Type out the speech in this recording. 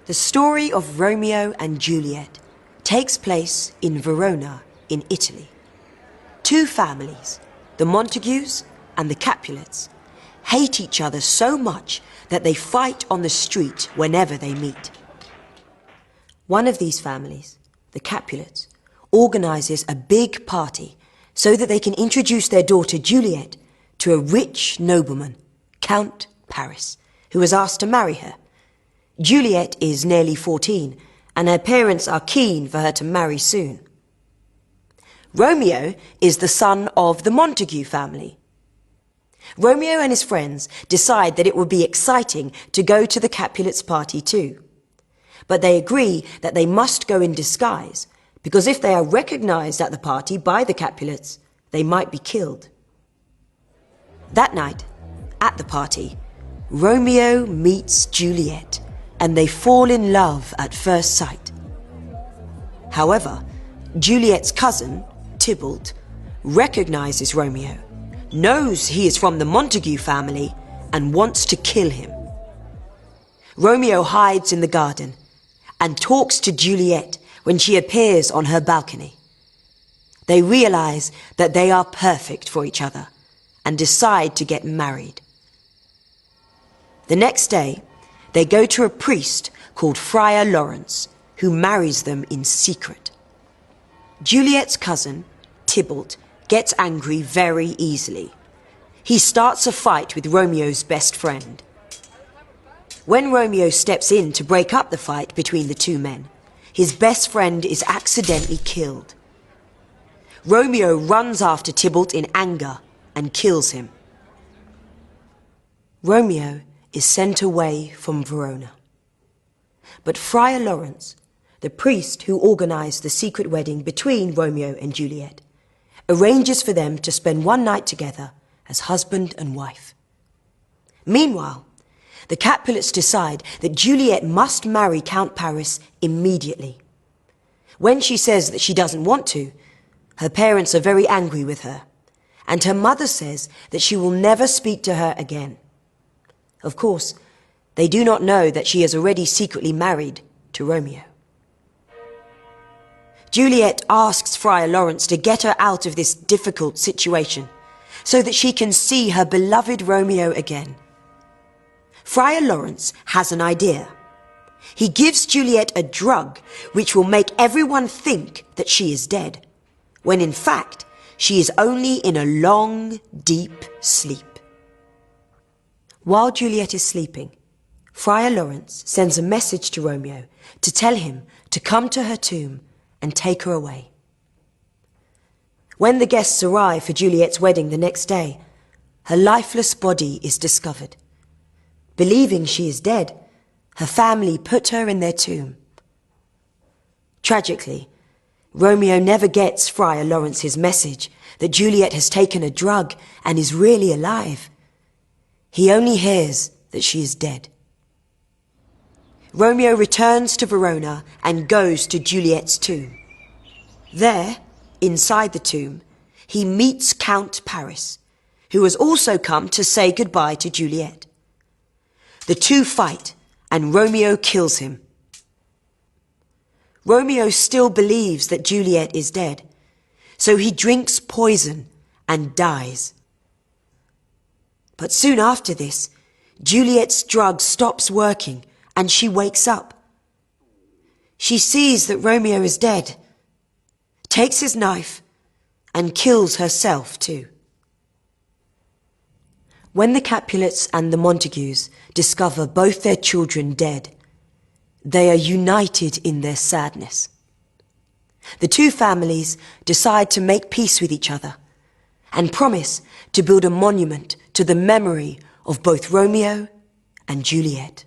The story of Romeo and Juliet takes place in Verona in Italy. Two families, the Montagues and the Capulets, hate each other so much that they fight on the street whenever they meet. One of these families, the Capulets, organizes a big party so that they can introduce their daughter Juliet to a rich nobleman, Count Paris, who has asked to marry her. Juliet is nearly 14, and her parents are keen for her to marry soon. Romeo is the son of the Montague family. Romeo and his friends decide that it would be exciting to go to the Capulets' party too. But they agree that they must go in disguise, because if they are recognized at the party by the Capulets, they might be killed. That night, at the party, Romeo meets Juliet, and they fall in love at first sight. However, Juliet's cousin, Tybalt, recognizes Romeo, knows he is from the Montague family, and wants to kill him. Romeo hides in the garden and talks to Juliet when she appears on her balcony. They realize that they are perfect for each other and decide to get married. The next day, they go to a priest called Friar Lawrence, who marries them in secret. Juliet's cousin, Tybalt, gets angry very easily. He starts a fight with Romeo's best friend. When Romeo steps in to break up the fight between the two men, his best friend is accidentally killed. Romeo runs after Tybalt in anger and kills him. Romeo is sent away from Verona. But Friar Lawrence, the priest who organized the secret wedding between Romeo and Juliet, arranges for them to spend one night together as husband and wife. Meanwhile, the Capulets decide that Juliet must marry Count Paris immediately. When she says that she doesn't want to, her parents are very angry with her, and her mother says that she will never speak to her again. Of course, they do not know that she is already secretly married to Romeo. Juliet asks Friar Lawrence to get her out of this difficult situation so that she can see her beloved Romeo again. Friar Lawrence has an idea. He gives Juliet a drug which will make everyone think that she is dead, when in fact she is only in a long, deep sleep. While Juliet is sleeping, Friar Lawrence sends a message to Romeo to tell him to come to her tomb and take her away. When the guests arrive for Juliet's wedding the next day, her lifeless body is discovered. Believing she is dead, her family put her in their tomb. Tragically, Romeo never gets Friar Lawrence's message that Juliet has taken a drug and is really alive. He only hears that she is dead. Romeo returns to Verona and goes to Juliet's tomb. There, inside the tomb, he meets Count Paris, who has also come to say goodbye to Juliet. The two fight, and Romeo kills him. Romeo still believes that Juliet is dead, so he drinks poison and dies. But soon after this, Juliet's drug stops working and she wakes up. She sees that Romeo is dead, takes his knife, and kills herself too. When the Capulets and the Montagues discover both their children dead, they are united in their sadness. The two families decide to make peace with each other and promise to build a monument to the memory of both Romeo and Juliet.